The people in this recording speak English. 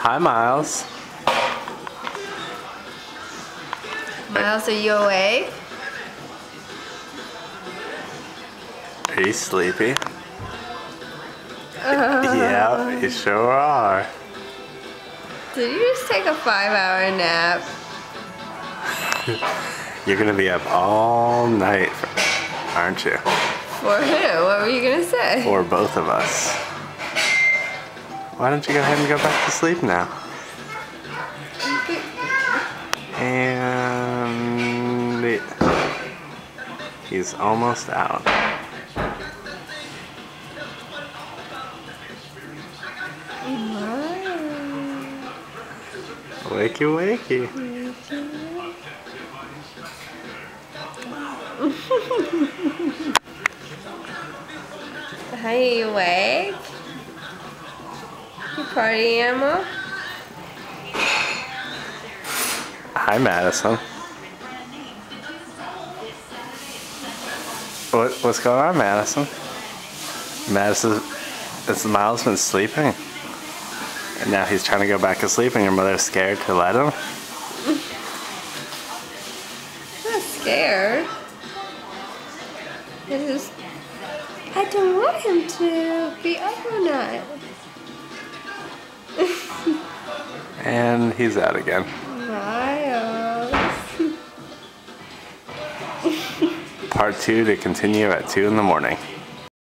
Hi, Miles. Miles, are you awake? Are you sleepy? Yeah, you sure are. Did you just take a 5-hour nap? You're gonna be up all night, aren't you? For who? What were you gonna say? For both of us. Why don't you go ahead and go back to sleep now? And he's almost out. Wakey, wakey. Are you awake? You party animal? Hi, Madison. What's going on, Madison? Is Miles been sleeping? And now he's trying to go back to sleep and your mother's scared to let him? I'm not scared. I don't want him to be up all night. And he's out again. Miles. Part 2 to continue at 2 in the morning.